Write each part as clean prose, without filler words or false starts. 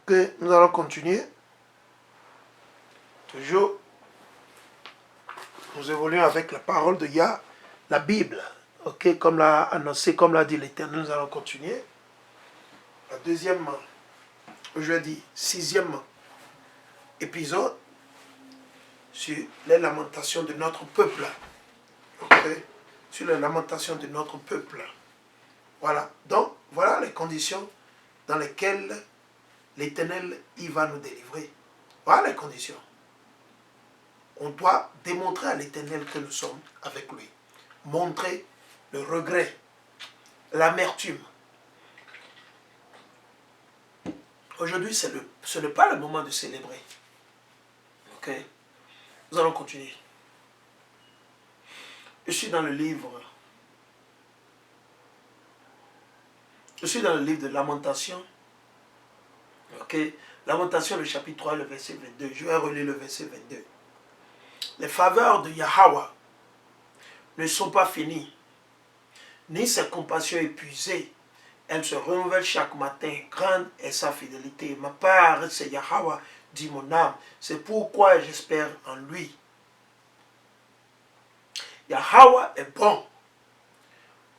Ok, nous allons continuer. Toujours, nous évoluons avec la parole de Yah, la Bible. Ok, comme l'a annoncé, comme l'a dit l'Éternel, nous allons continuer. La deuxième, jeudi, 6e épisode sur les lamentations de notre peuple. Ok, sur les lamentations de notre peuple. Voilà, donc voilà les conditions dans lesquelles l'Éternel, il va nous délivrer. Voilà les conditions. On doit démontrer à l'Éternel que nous sommes avec lui. Montrer le regret, l'amertume. Aujourd'hui, ce n'est pas le moment de célébrer. Ok? Nous allons continuer. Je suis dans le livre de Lamentation. Ok? Lamentation, le chapitre 3, le verset 22. Je vais relire le verset 22. Les faveurs de Yahweh ne sont pas finies, ni ses compassions épuisées. Elles se renouvellent chaque matin. Grande est sa fidélité. Ma part, c'est Yahweh, dit mon âme. C'est pourquoi j'espère en lui. Yahweh est bon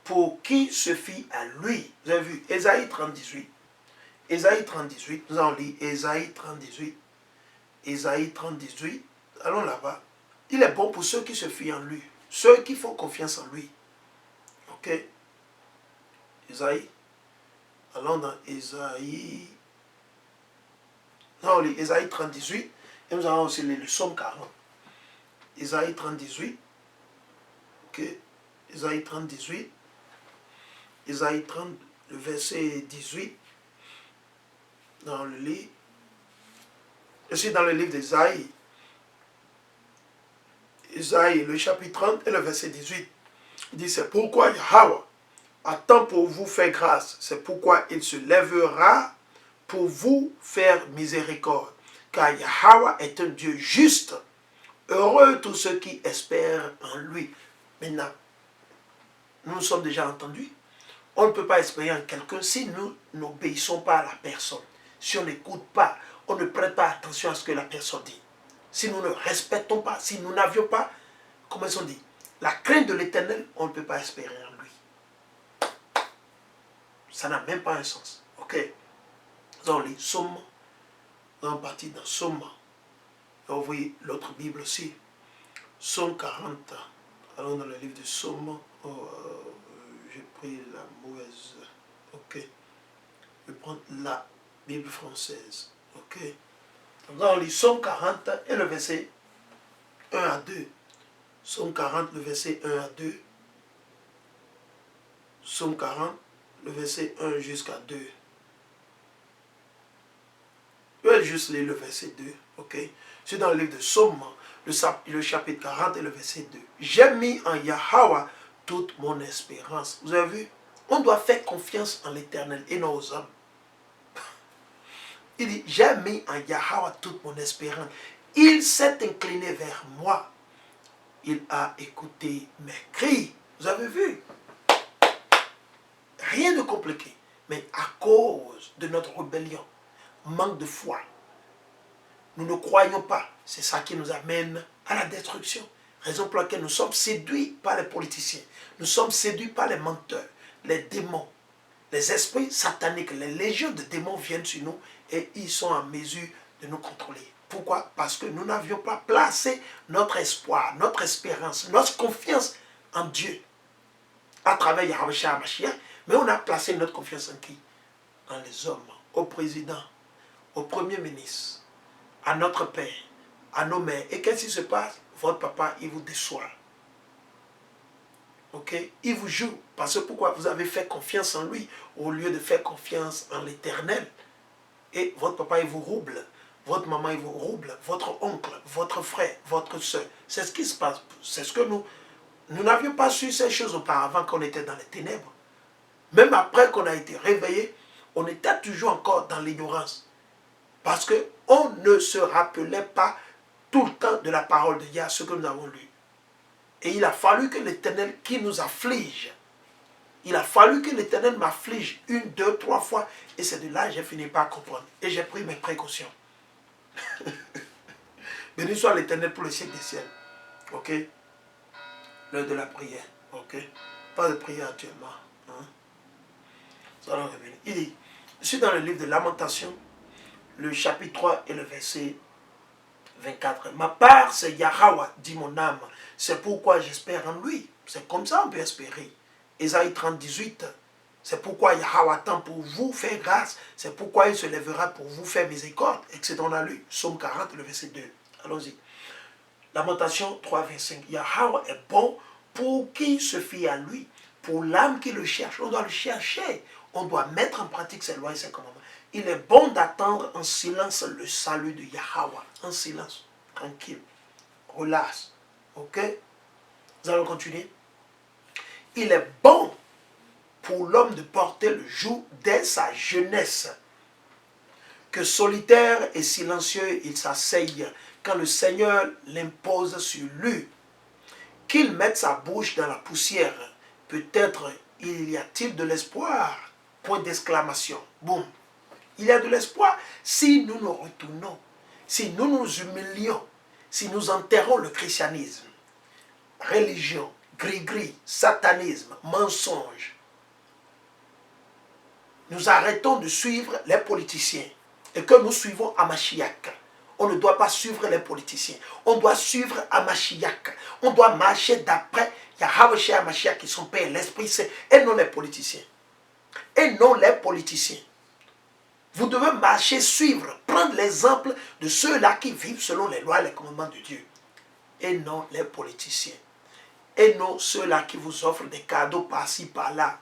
pour qui se fie à lui. Vous avez vu, Ésaïe 38. Ésaïe 38, nous allons lire Ésaïe 38. Ésaïe 38, allons là-bas. Il est bon pour ceux qui se fient en lui, ceux qui font confiance en lui. Ok? Ésaïe. Allons dans Ésaïe. Nous allons lire Ésaïe 38 et nous allons aussi lire le psaume 40. Ésaïe 38. Ok? Ésaïe 38. Ésaïe 30, le verset 18. Dans le livre. Je suis dans le livre d'Ésaïe. Ésaïe, le chapitre 30 et le verset 18. Il dit, c'est pourquoi Yahweh attend pour vous faire grâce. C'est pourquoi il se lèvera pour vous faire miséricorde. Car Yahweh est un Dieu juste. Heureux tous ceux qui espèrent en lui. Maintenant, nous sommes déjà entendus. On ne peut pas espérer en quelqu'un si nous n'obéissons pas à la personne. Si on n'écoute pas, on ne prête pas attention à ce que la personne dit. Si nous ne respectons pas, si nous n'avions pas, comment est-ce qu'on dit, la crainte de l'Éternel, on ne peut pas espérer en lui. Ça n'a même pas un sens. Ok? Dans les psaumes, nous allons partir dans Psaume. Vous voyez l'autre Bible aussi. Psaume 40. Allons dans le livre de Psaume. J'ai pris la mauvaise. Ok. Je vais prendre la Bible française. Ok. Donc on lit Psaume 40 et le verset 1 à 2. Psaume 40, le verset 1 à 2. Psaume 40, le verset 1 jusqu'à 2. Je vais juste lire le verset 2. Ok. C'est dans le livre de Psaume, le chapitre 40 et le verset 2. J'ai mis en Yahweh toute mon espérance. Vous avez vu? On doit faire confiance en l'Éternel et non aux hommes. Il dit, j'ai mis en Yahweh toute mon espérance. Il s'est incliné vers moi. Il a écouté mes cris. Vous avez vu? Rien de compliqué. Mais à cause de notre rébellion, manque de foi, nous ne croyons pas. C'est ça qui nous amène à la destruction. Raison pour laquelle nous sommes séduits par les politiciens. Nous sommes séduits par les menteurs, les démons, les esprits sataniques. Les légions de démons viennent sur nous et ils sont en mesure de nous contrôler. Pourquoi? Parce que nous n'avions pas placé notre espoir, notre espérance, notre confiance en Dieu à travers Yahweh Shah Mashiach, mais on a placé notre confiance en qui? En les hommes, au président, au premier ministre, à notre père, à nos mères. Et qu'est-ce qui se passe? Votre papa, il vous déçoit. Ok? Il vous joue. Parce que pourquoi? Vous avez fait confiance en lui au lieu de faire confiance en l'Éternel. Et votre papa, il vous rouble. Votre maman, il vous rouble. Votre oncle, votre frère, votre soeur. C'est ce qui se passe. C'est ce que nous n'avions pas su ces choses auparavant qu'on était dans les ténèbres. Même après qu'on a été réveillé, on était toujours encore dans l'ignorance. Parce qu'on ne se rappelait pas tout le temps de la parole de Yah, ce que nous avons lu. Et il a fallu que l'Éternel qui nous afflige, Il a fallu que l'Éternel m'afflige 1, 2, 3 fois. Et c'est de là que j'ai fini par comprendre. Et j'ai pris mes précautions. Béni soit l'Éternel pour le siècle des ciels. Ok? L'heure de la prière. Ok? Pas de prière actuellement. Hein? Ça va revenir. Il dit, je suis dans le livre de Lamentation, le chapitre 3 et le verset 24. Ma part, c'est Yahweh, dit mon âme. C'est pourquoi j'espère en lui. C'est comme ça qu'on peut espérer. Ésaïe 30, 18. C'est pourquoi Yahweh attend pour vous faire grâce. C'est pourquoi il se lèvera pour vous faire miséricorde. Etc. On a lu Psaume 40, le verset 2. Allons-y. Lamentation 3, 25. Yahweh est bon pour qui se fie à lui. Pour l'âme qui le cherche. On doit le chercher. On doit mettre en pratique ses lois et ses commandements. Il est bon d'attendre en silence le salut de Yahweh. En silence. Tranquille. Relax. Ok? Nous allons continuer. Il est bon pour l'homme de porter le joug dès sa jeunesse. Que solitaire et silencieux il s'asseye quand le Seigneur l'impose sur lui. Qu'il mette sa bouche dans la poussière. Peut-être il y a-t-il de l'espoir. Point d'exclamation. Boum. Il y a de l'espoir si nous nous retournons, si nous nous humilions, si nous enterrons le christianisme, religion, gris-gris, satanisme, mensonge. Nous arrêtons de suivre les politiciens et que nous suivons Hamashiach. On ne doit pas suivre les politiciens. On doit suivre Hamashiach. On doit marcher d'après Yahweh Shé Hamashiach qui sont Père, l'Esprit Saint, et non les politiciens. Et non les politiciens. Vous devez marcher, suivre, prendre l'exemple de ceux-là qui vivent selon les lois et les commandements de Dieu. Et non les politiciens. Et non ceux-là qui vous offrent des cadeaux par-ci, par-là.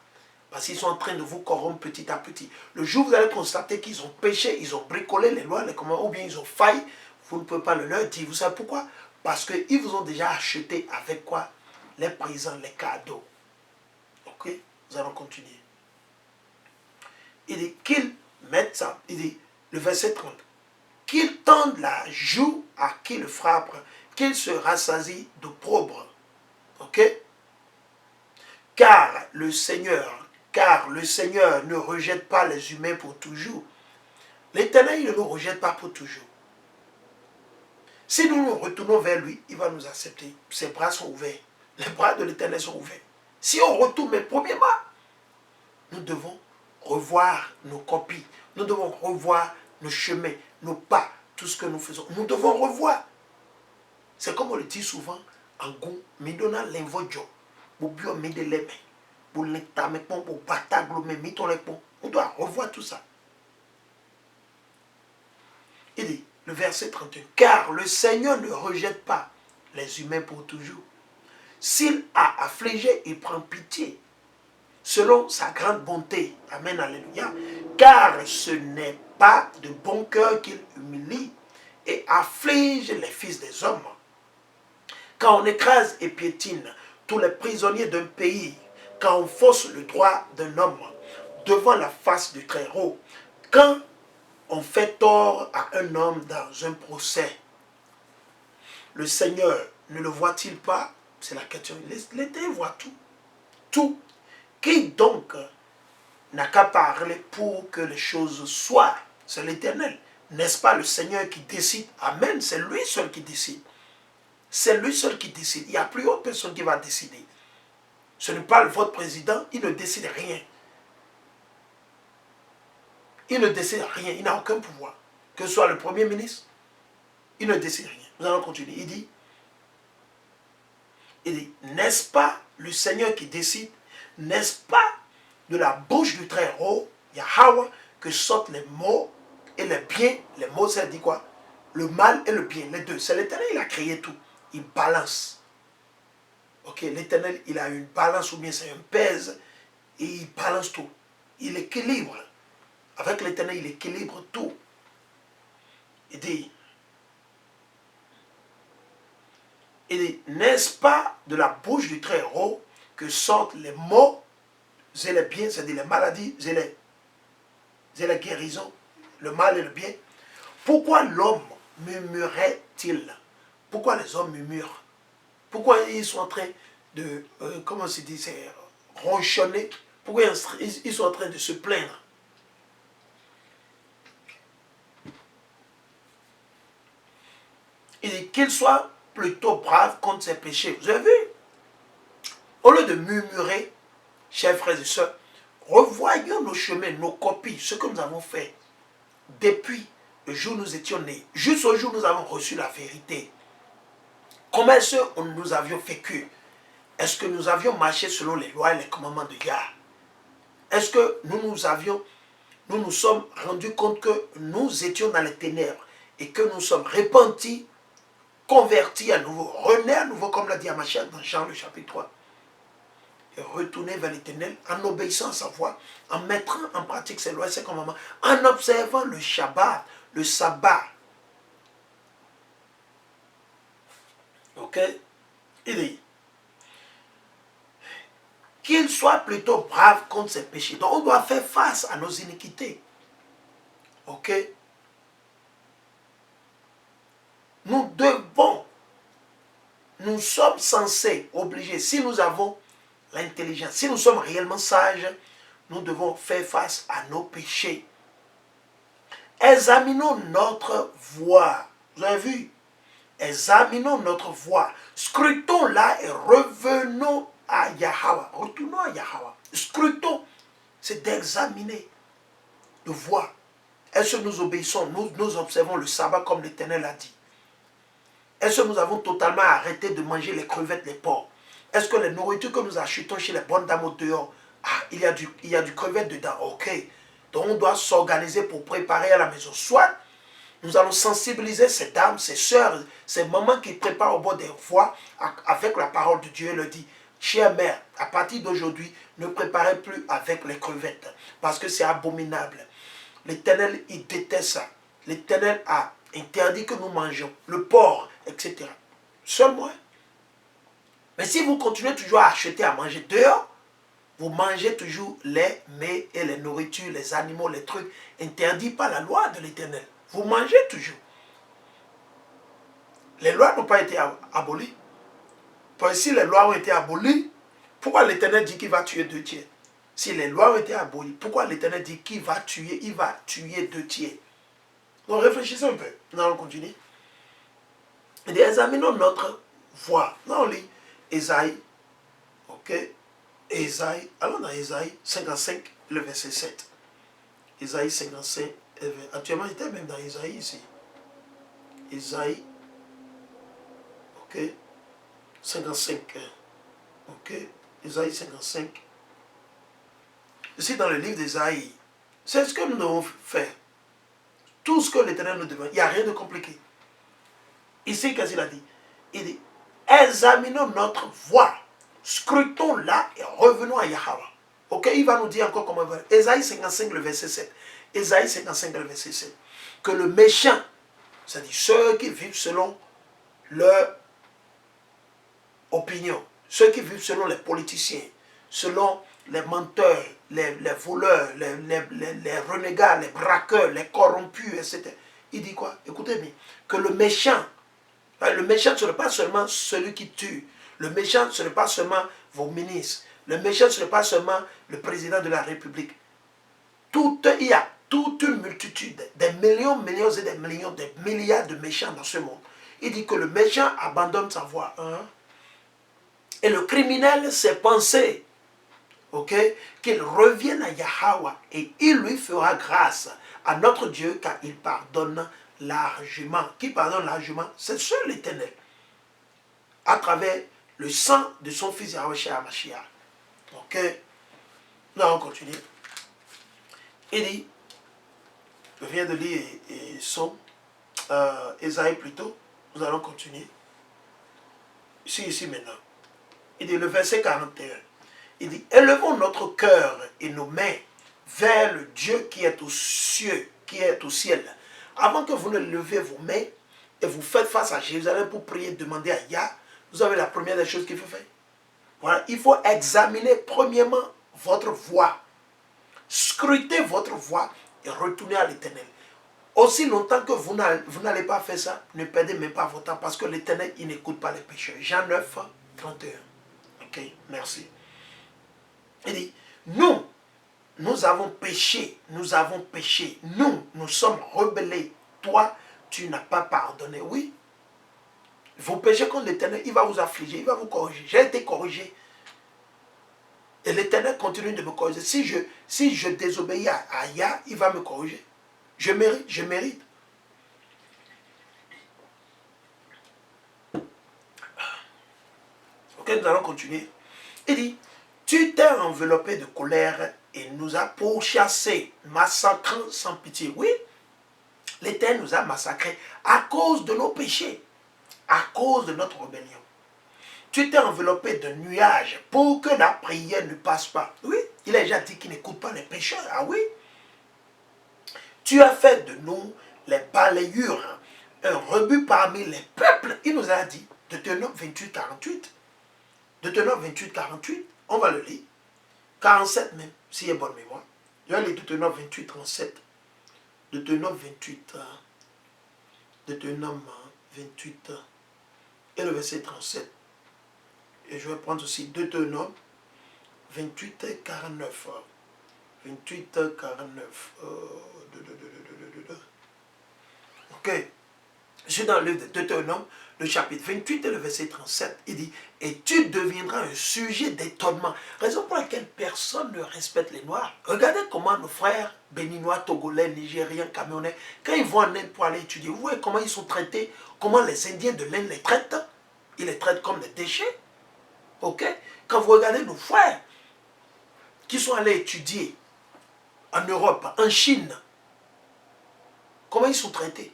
Parce qu'ils sont en train de vous corrompre petit à petit. Le jour où vous allez constater qu'ils ont péché, ils ont bricolé les lois, les commandements, ou bien ils ont failli, vous ne pouvez pas le leur dire. Vous savez pourquoi? Parce qu'ils vous ont déjà acheté avec quoi? Les présents, les cadeaux. Ok? Nous allons continuer. Il dit qu'ils mettent ça. Il dit, le verset 30. Qu'ils tendent la joue à qui le frappe, qu'ils se rassasient d'opprobre. Ok? Car le Seigneur ne rejette pas les humains pour toujours. L'Éternel, il ne nous rejette pas pour toujours. Si nous nous retournons vers lui, il va nous accepter. Ses bras sont ouverts. Les bras de l'Éternel sont ouverts. Si on retourne, mais premièrement, nous devons revoir nos copies. Nous devons revoir nos chemins, nos pas, tout ce que nous faisons. Nous devons revoir. C'est comme on le dit souvent, en goût, mais donnant l'invodio. On doit revoir tout ça. Il dit, le verset 31, car le Seigneur ne rejette pas les humains pour toujours. S'il a affligé, il prend pitié, selon sa grande bonté. Amen, alléluia. Car ce n'est pas de bon cœur qu'il humilie et afflige les fils des hommes. Quand on écrase et piétine tous les prisonniers d'un pays, quand on fausse le droit d'un homme devant la face du Très-Haut, quand on fait tort à un homme dans un procès, le Seigneur ne le voit-il pas? C'est la question. L'Éternel voit tout. Tout. Qui donc n'a qu'à parler pour que les choses soient? C'est l'Éternel. N'est-ce pas le Seigneur qui décide? Amen. C'est lui seul qui décide. C'est lui seul qui décide. Il n'y a plus autre personne qui va décider. Ce n'est pas votre président. Il ne décide rien. Il ne décide rien. Il n'a aucun pouvoir. Que ce soit le Premier ministre, il ne décide rien. Nous allons continuer. Il dit, n'est-ce pas le Seigneur qui décide? N'est-ce pas de la bouche du Très-Haut, Yahweh, que sortent les mots et les biens? Les mots, ça dit quoi? Le mal et le bien, les deux. C'est l'Éternel, il a créé tout. Il balance. Ok, l'Éternel, il a une balance ou bien c'est un pèse et il balance tout. Il équilibre. Avec l'Éternel, il équilibre tout. Il dit, n'est-ce pas de la bouche du Très-Haut que sortent les maux et les biens, c'est-à-dire les maladies et les guérisons, le mal et le bien? Pourquoi l'homme murmurait-il? Pourquoi les hommes murmurent? Pourquoi ils sont en train de, comment se dit, ronchonner Pourquoi ils sont en train de se plaindre? Il dit qu'ils soient plutôt braves contre ses péchés. Vous avez vu? Au lieu de murmurer, chers frères et sœurs, revoyons nos chemins, nos copies, ce que nous avons fait depuis le jour où nous étions nés, jusqu'au jour où nous avons reçu la vérité. Comment est-ce que nous avions vécu? Est-ce que nous avions marché selon les lois et les commandements de Yah? Est-ce que nous nous sommes rendus compte que nous étions dans les ténèbres et que nous sommes repentis, convertis à nouveau, renés à nouveau, comme l'a dit Amachia dans Jean le chapitre 3, et retourner vers l'Éternel en obéissant à sa voix, en mettant en pratique ses lois et ses commandements, en observant le Shabbat, le sabbat. Ok? Il dit qu'il soit plutôt brave contre ses péchés. Donc on doit faire face à nos iniquités. Ok? Nous sommes censés, obligés, si nous avons l'intelligence, si nous sommes réellement sages, nous devons faire face à nos péchés. Examinons notre voie. Vous avez vu? Examinons notre voie. Scrutons-la et revenons à Yahweh. Retournons à Yahweh. Scrutons, c'est d'examiner, de voir. Est-ce que nous obéissons, nous observons le sabbat comme l'Éternel a dit? Est-ce que nous avons totalement arrêté de manger les crevettes, les porcs? Est-ce que les nourritures que nous achetons chez les bonnes dames au dehors, il y a du crevette dedans? Ok. Donc on doit s'organiser pour préparer à la maison. Soit nous allons sensibiliser ces dames, ces sœurs, ces mamans qui préparent au bord des voies avec la parole de Dieu et leur dit, chère mère, à partir d'aujourd'hui, ne préparez plus avec les crevettes parce que c'est abominable. L'Éternel, il déteste ça. L'Éternel a interdit que nous mangions le porc, etc. Seul moi. Mais si vous continuez toujours à acheter à manger dehors, vous mangez toujours les mets et les nourritures, les animaux, les trucs interdits par la loi de l'Éternel. Vous mangez toujours. Les lois n'ont pas été abolies. Parce que si les lois ont été abolies, pourquoi l'Éternel dit qu'il va tuer 2 tiers? Si les lois ont été abolies, pourquoi l'Éternel dit qu'il va tuer, il va tuer 2 tiers? Donc réfléchissez un peu. Nous allons continuer. Et examinons notre voie. Là on lit Ésaïe. Ok. Ésaïe. Allons dans Ésaïe 55, le verset 7. Ésaïe 55. Actuellement, j'étais même dans Ésaïe ici. Ésaïe. Ok. 55. Ok. Ésaïe 55. Ici dans le livre d'Ésaïe. C'est ce que nous devons faire. Tout ce que l'Éternel nous demande. Il n'y a rien de compliqué. Ici, qu'est-ce qu'il a dit? Il dit, examinons notre voie. Scrutons-la et revenons à Yahweh. Ok, il va nous dire encore comment faire. Ésaïe 55, le verset 7. Ésaïe 55, le verset 7. Que le méchant, c'est-à-dire ceux qui vivent selon leur opinion, ceux qui vivent selon les politiciens, selon les menteurs, les voleurs, les renégats, les braqueurs, les corrompus, etc. Il dit quoi? Écoutez bien. Que le méchant, ce n'est pas seulement celui qui tue. Le méchant, ce n'est pas seulement vos ministres. Le méchant, ce n'est pas seulement le président de la République. Il y a toute une multitude, des millions et des millions, des milliards de méchants dans ce monde. Il dit que le méchant abandonne sa voie. Hein? Et le criminel, ses pensées, ok, qu'il revienne à Yahweh et il lui fera grâce à notre Dieu car il pardonne largement. Qui pardonne largement? C'est seul l'Éternel. À travers le sang de son fils Yahweh Mashiach. Ok. Nous allons continuer. Il dit, je viens de lire Ésaïe plutôt. Nous allons continuer. Ici maintenant. Il dit le verset 41. Il dit, élevons notre cœur et nos mains vers le Dieu qui est aux cieux, qui est au ciel. Avant que vous ne levez vos mains et vous faites face à Jérusalem pour prier, demander à Yah, vous avez la première des choses qu'il faut faire. Voilà, il faut examiner premièrement votre voie. Scrutez votre voie et retournez à l'Éternel. Aussi longtemps que vous n'allez pas faire ça, ne perdez même pas votre temps parce que l'Éternel, il n'écoute pas les pécheurs. Jean 9, 31. Ok, merci. Il dit, Nous avons péché, nous sommes rebellés. Toi, tu n'as pas pardonné. Oui, vous péchez contre l'Éternel, il va vous affliger, il va vous corriger. J'ai été corrigé. Et l'Éternel continue de me corriger. Si je désobéis à Yah, il va me corriger. Je mérite. Ok, nous allons continuer. Il dit, tu t'es enveloppé de colère et nous a pourchassés, massacrant sans pitié. Oui, l'Éternel nous a massacrés à cause de nos péchés, à cause de notre rébellion. Tu t'es enveloppé de nuages pour que la prière ne passe pas. Oui, il a déjà dit qu'il n'écoute pas les pécheurs. Ah oui. Tu as fait de nous les balayures, un rebut parmi les peuples. Il nous a dit, Deutéronome 28, 48. Deutéronome 28, 48, on va le lire. 47 même, s'il y a bonne mémoire. Je vais lire Deutéronome 28, 37. Deutéronome 28, et le verset 37. Et je vais prendre aussi Deutéronome 28, 49. 28, 49. Ok. Je suis dans le livre de Deutéronome, le chapitre 28 et le verset 37. Il dit, et tu deviendras un sujet d'étonnement. Raison pour laquelle personne ne respecte les Noirs. Regardez comment nos frères béninois, togolais, nigériens, camerounais, quand ils vont en Inde pour aller étudier, vous voyez comment ils sont traités, comment les Indiens de l'Inde les traitent. Ils les traitent comme des déchets. Ok? Quand vous regardez nos frères qui sont allés étudier en Europe, en Chine, comment ils sont traités?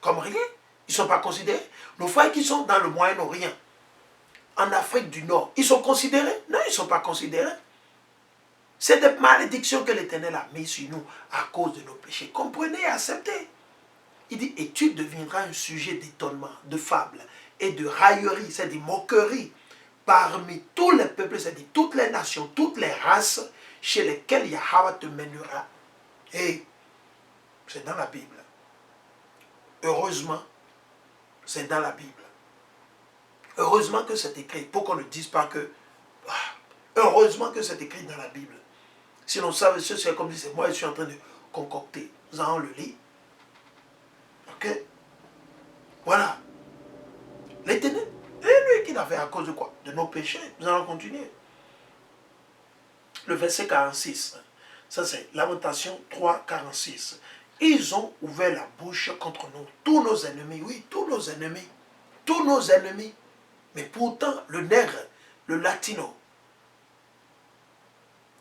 Comme rien. Ils ne sont pas considérés. Nos frères qui sont dans le Moyen-Orient, en Afrique du Nord, ils sont considérés? Non, ils ne sont pas considérés. C'est des malédictions que l'Éternel a mises sur nous à cause de nos péchés. Comprenez et acceptez. Il dit, et tu deviendras un sujet d'étonnement, de fable et de raillerie, c'est-à-dire moquerie, parmi tous les peuples, c'est-à-dire toutes les nations, toutes les races chez lesquelles Yahweh te mènera. Et c'est dans la Bible. Heureusement, c'est dans la Bible. Heureusement que c'est écrit, pour qu'on ne dise pas que... Heureusement que c'est écrit dans la Bible. Sinon, ça, c'est comme si c'est moi, je suis en train de concocter. Nous allons le lire. Ok? Voilà. L'Éternel, et lui qui l'a fait à cause de quoi? De nos péchés. Nous allons continuer. Le verset 46. Ça, c'est Lamentation 3, 46. Ils ont ouvert la bouche contre nous. Tous nos ennemis, oui, tous nos ennemis. Tous nos ennemis. Mais pourtant, le nègre, le latino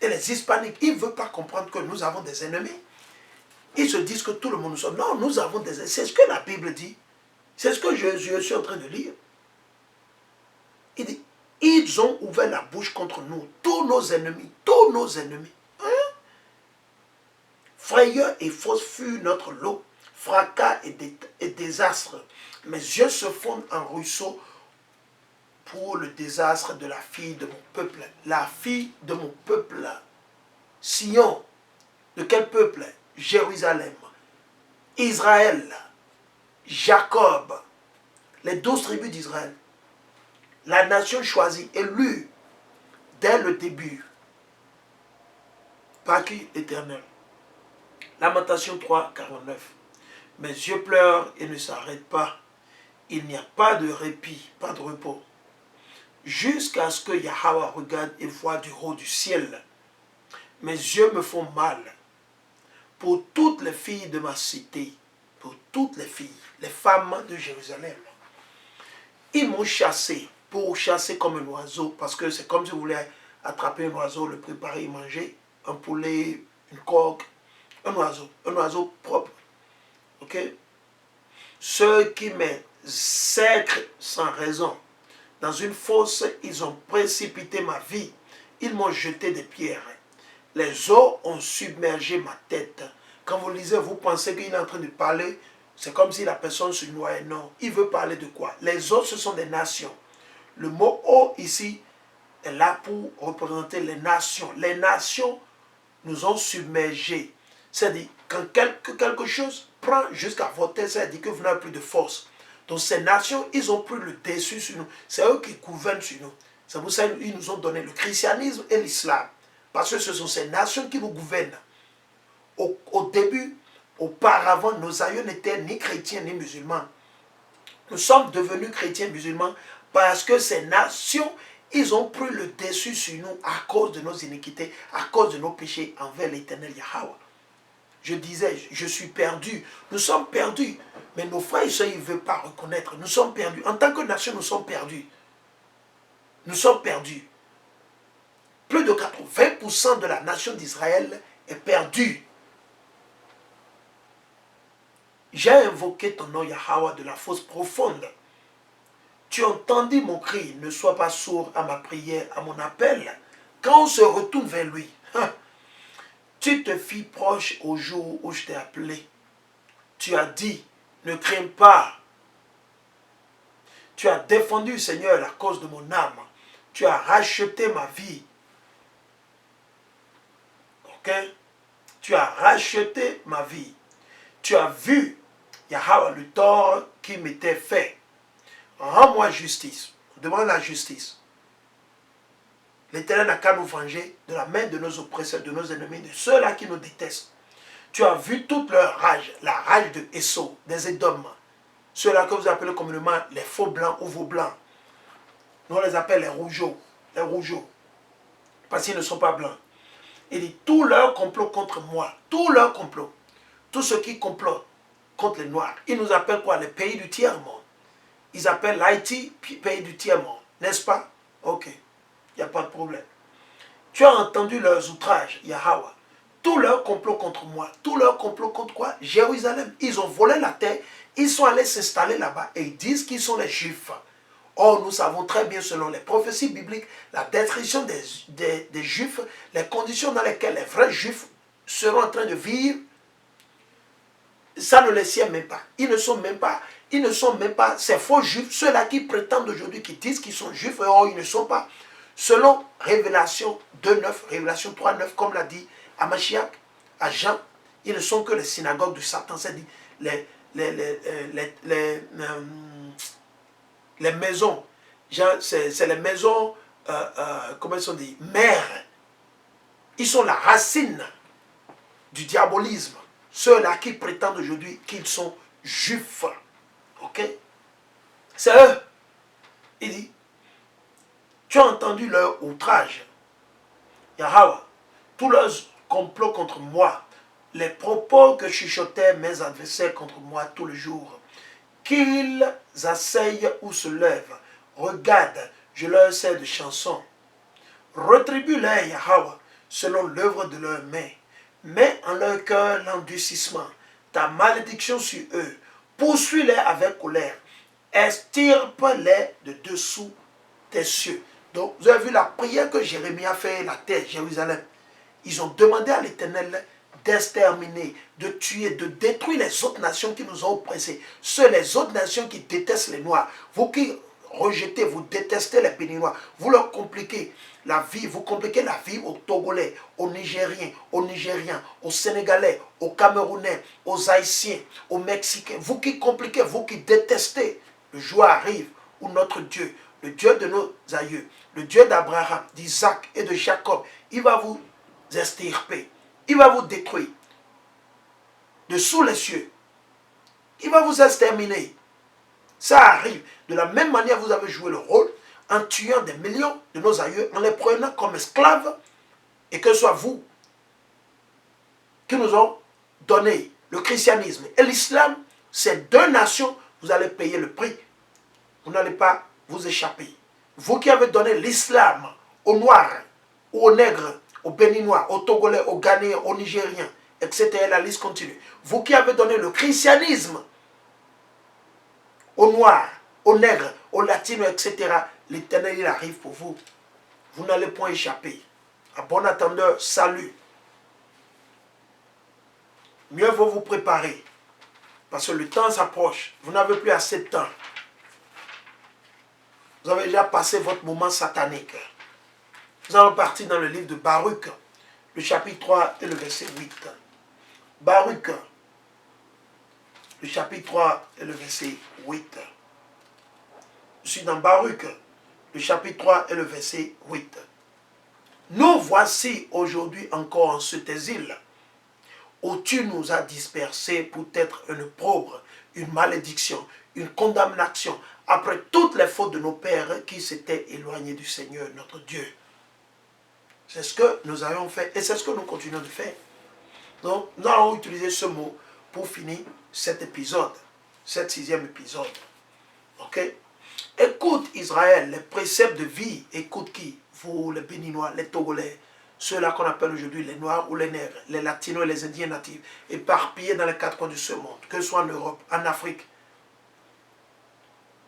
et les hispaniques, ils ne veulent pas comprendre que nous avons des ennemis. Ils se disent que tout le monde nous sommes. Non, nous avons des ennemis. C'est ce que la Bible dit. C'est ce que je suis en train de lire. Il dit, ils ont ouvert la bouche contre nous. Tous nos ennemis. Tous nos ennemis. Hein? Frayeur et fausse fut notre lot. Fracas et désastre. Mes yeux se fondent en ruisseau pour le désastre de la fille de mon peuple. La fille de mon peuple. Sion. De quel peuple? Jérusalem. Israël. Jacob. Les 12 tribus d'Israël. La nation choisie, élue dès le début. Par qui? L'Éternel. Lamentation 3, 49. Mes yeux pleurent et ne s'arrêtent pas. Il n'y a pas de répit, pas de repos. Jusqu'à ce que Yahweh regarde et voit du haut du ciel. Mes yeux me font mal. Pour toutes les filles de ma cité, pour toutes les filles, les femmes de Jérusalem. Ils m'ont chassé, pour chasser comme un oiseau, parce que c'est comme si vous voulez attraper un oiseau, le préparer et manger, un poulet, une coque, un oiseau propre. Ok? Ceux qui m'exècrent sans raison, dans une fosse, ils ont précipité ma vie, ils m'ont jeté des pierres. Les eaux ont submergé ma tête. Quand vous lisez, vous pensez qu'il est en train de parler, c'est comme si la personne se noyait. Non, il veut parler de quoi? Les eaux, ce sont des nations. Le mot eau ici est là pour représenter les nations. Les nations nous ont submergés. C'est-à-dire, quand quelque chose prend jusqu'à votre tête, c'est-à-dire que vous n'avez plus de force. Donc ces nations, ils ont pris le dessus sur nous. C'est eux qui gouvernent sur nous. C'est pour ça qu'ils nous ont donné le christianisme et l'islam. Parce que ce sont ces nations qui nous gouvernent. Au début, auparavant, nos aïeux n'étaient ni chrétiens ni musulmans. Nous sommes devenus chrétiens musulmans parce que ces nations, ils ont pris le dessus sur nous à cause de nos iniquités, à cause de nos péchés envers l'éternel Yahweh. Je disais, je suis perdu. Nous sommes perdus. Mais nos frères et sœurs, ils ne veulent pas reconnaître. Nous sommes perdus. En tant que nation, nous sommes perdus. Nous sommes perdus. Plus de 80% de la nation d'Israël est perdue. J'ai invoqué ton nom, Yahweh, de la fosse profonde. Tu entendis mon cri, ne sois pas sourd à ma prière, à mon appel. Quand on se retourne vers lui, tu te fis proche au jour où je t'ai appelé. Tu as dit, ne crains pas. Tu as défendu, Seigneur, la cause de mon âme. Tu as racheté ma vie. Ok? Tu as racheté ma vie. Tu as vu, Yahweh, le tort qui m'était fait. Rends-moi justice. On demande la justice. L'Éternel n'a qu'à nous venger de la main de nos oppresseurs, de nos ennemis, de ceux-là qui nous détestent. Tu as vu toute leur rage, la rage de Esau, des Édomes. Ceux-là que vous appelez communément les faux blancs ou vos blancs. Nous on les appelle les rougeaux. Les rougeaux. Parce qu'ils ne sont pas blancs. Il dit, tout leur complot contre moi, tout leur complot, tous ceux qui complotent contre les Noirs, ils nous appellent quoi? Les pays du tiers-monde. Ils appellent l'Haïti, pays du tiers-monde. N'est-ce pas? Ok. Il n'y a pas de problème. Tu as entendu leurs outrages, Yahweh. Tout leur complot contre moi. Tout leur complot contre quoi? Jérusalem. Ils ont volé la terre. Ils sont allés s'installer là-bas et ils disent qu'ils sont les Juifs. Or, nous savons très bien, selon les prophéties bibliques, la destruction des Juifs, les conditions dans lesquelles les vrais Juifs seront en train de vivre, ça ne les sied même pas. Ils ne sont même pas ces faux Juifs, ceux-là qui prétendent aujourd'hui, qui disent qu'ils sont Juifs, et or ils ne sont pas. Selon Révélation 2.9, Révélation 3.9, comme l'a dit à Mashiach, à Jean, ils ne sont que les synagogues de Satan, c'est-à-dire les maisons, c'est les maisons, comment ils sont dit, mères. Ils sont la racine du diabolisme. Ceux-là qui prétendent aujourd'hui qu'ils sont juifs. Ok? C'est eux. Il dit, tu as entendu leur outrage. Yahweh, tous leurs complots contre moi, les propos que chuchotaient mes adversaires contre moi tous les jours, qu'ils asseyent ou se lèvent, regarde, je leur sers de chansons. Retribue-leur, Yahweh, selon l'œuvre de leurs mains. Mets en leur cœur l'endurcissement, ta malédiction sur eux. Poursuis-les avec colère. Extirpe-les de dessous tes cieux. Donc, vous avez vu la prière que Jérémie a fait, la terre, Jérusalem. Ils ont demandé à l'Éternel d'exterminer, de tuer, de détruire les autres nations qui nous ont oppressés. Les autres nations qui détestent les Noirs. Vous qui rejetez, vous détestez les Béninois. Vous leur compliquez la vie, vous compliquez la vie aux Togolais, aux Nigériens, aux Sénégalais, aux Camerounais, aux Haïtiens, aux Mexicains. Vous qui compliquez, vous qui détestez, le jour arrive où notre Dieu, le Dieu de nos aïeux, le Dieu d'Abraham, d'Isaac et de Jacob, il va vous extirper, il va vous détruire de sous les cieux, il va vous exterminer. Ça arrive. De la même manière, vous avez joué le rôle en tuant des millions de nos aïeux, en les prenant comme esclaves, et que ce soit vous qui nous ont donné le christianisme et l'islam, ces deux nations, vous allez payer le prix. Vous n'allez pas vous échapper. Vous qui avez donné l'islam aux Noirs, aux Nègres, aux Béninois, aux Togolais, aux Ghanéens, aux Nigériens, etc. La liste continue. Vous qui avez donné le christianisme aux Noirs, aux Nègres, aux Latinos, etc. L'Éternel, il arrive pour vous. Vous n'allez point échapper. À bon attendeur, salut. Mieux vaut vous préparer. Parce que le temps s'approche. Vous n'avez plus assez de temps. Vous avez déjà passé votre moment satanique. Nous allons partir dans le livre de Baruch, le chapitre 3 et le verset 8. Baruch, le chapitre 3 et le verset 8. Je suis dans Baruch, le chapitre 3 et le verset 8. nous voici aujourd'hui encore en cet exil, où tu nous as dispersés pour être une opprobre, une malédiction, une condamnation, après toutes les fautes de nos pères qui s'étaient éloignés du Seigneur notre Dieu. C'est ce que nous avons fait et c'est ce que nous continuons de faire. Donc, nous allons utiliser ce mot pour finir cet épisode, cet 6e épisode. Ok? Écoute Israël, les préceptes de vie. Écoute qui? Vous, les Béninois, les Togolais, ceux-là qu'on appelle aujourd'hui les Noirs ou les Nègres, les Latinos et les Indiens natifs, éparpillés dans les 4 coins de ce monde, que ce soit en Europe, en Afrique,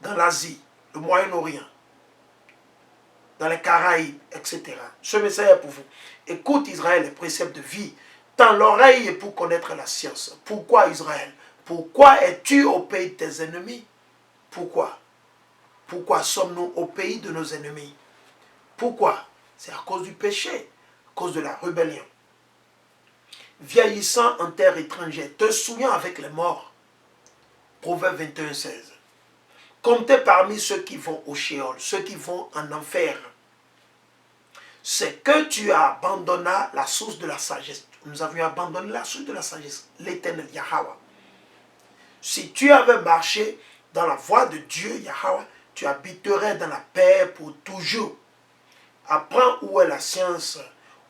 dans l'Asie, le Moyen-Orient, dans les Caraïbes, etc. Ce message est pour vous. Écoute Israël, les préceptes de vie. Tends l'oreille pour connaître la science. Pourquoi Israël? Pourquoi es-tu au pays de tes ennemis? Pourquoi? Pourquoi sommes-nous au pays de nos ennemis? Pourquoi? C'est à cause du péché, à cause de la rébellion. Vieillissant en terre étrangère, te souviens avec les morts. Proverbe 21, 16. Comptez parmi ceux qui vont au Sheol, ceux qui vont en enfer. C'est que tu as abandonné la source de la sagesse. Nous avions abandonné la source de la sagesse, l'Éternel Yahweh. Si tu avais marché dans la voie de Dieu, Yahweh, tu habiterais dans la paix pour toujours. Apprends où est la science,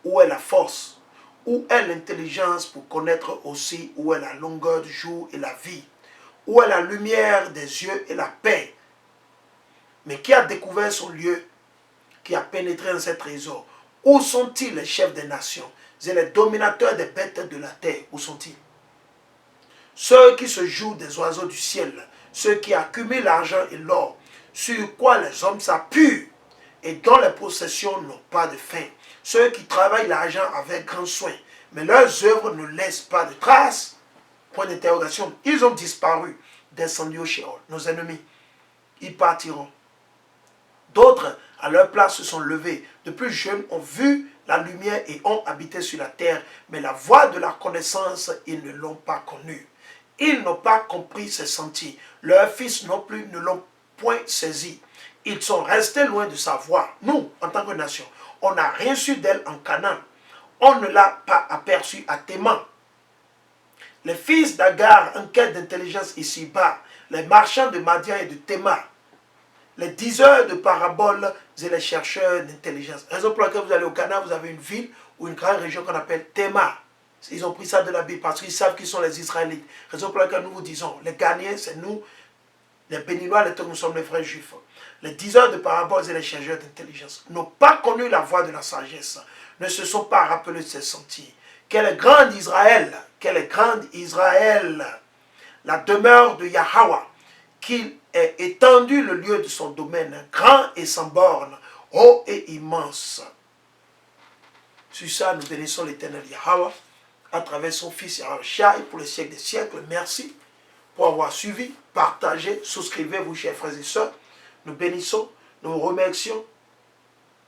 où est la force, où est l'intelligence pour connaître aussi où est la longueur du jour et la vie, où est la lumière des yeux et la paix. Mais qui a découvert son lieu, qui a pénétré dans ses trésors? Où sont-ils les chefs des nations et les dominateurs des bêtes de la terre? Où sont-ils? Ceux qui se jouent des oiseaux du ciel, ceux qui accumulent l'argent et l'or, sur quoi les hommes s'appuient et dont les possessions n'ont pas de fin. Ceux qui travaillent l'argent avec grand soin, mais leurs œuvres ne laissent pas de traces. Point d'interrogation. Ils ont disparu, descendus au Sheol. Nos ennemis, ils partiront. D'autres, à leur place, se sont levés. De plus jeunes ont vu la lumière et ont habité sur la terre, mais la voie de la connaissance, ils ne l'ont pas connue. Ils n'ont pas compris ses sentiers. Leurs fils non plus ne l'ont point saisi. Ils sont restés loin de sa voie. Nous, en tant que nation, on n'a rien su d'elle en Canaan. On ne l'a pas aperçue à Théman. Les fils d'Agar, en quête d'intelligence ici-bas, les marchands de Madian et de Théma, les diseurs de paraboles et les chercheurs d'intelligence. Raison pour laquelle vous allez au Canaan, vous avez une ville ou une grande région qu'on appelle Théma. Ils ont pris ça de la Bible parce qu'ils savent qui sont les Israélites. Raison pour laquelle nous vous disons, les Ghanéens, c'est nous, les Béninois, les nous sommes les vrais Juifs. Les diseurs de paraboles et les chercheurs d'intelligence n'ont pas connu la voie de la sagesse, ne se sont pas rappelés de ses sentiers. Quel est grand Israël, quel est grand Israël, la demeure de Yahweh, qu'il ait étendu le lieu de son domaine, grand et sans borne, haut et immense. Sur ça, nous bénissons l'Éternel Yahweh à travers son Fils Yahushua pour les siècles des siècles. Merci pour avoir suivi, partagé, souscrivez-vous, chers frères et sœurs. Nous bénissons, nous remercions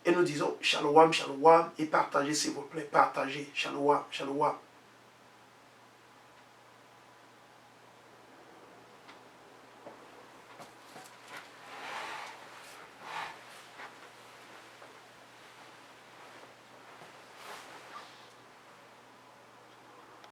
et nous disons Shalom, Shalom et partagez s'il vous plaît, partagez, Shalom, Shalom.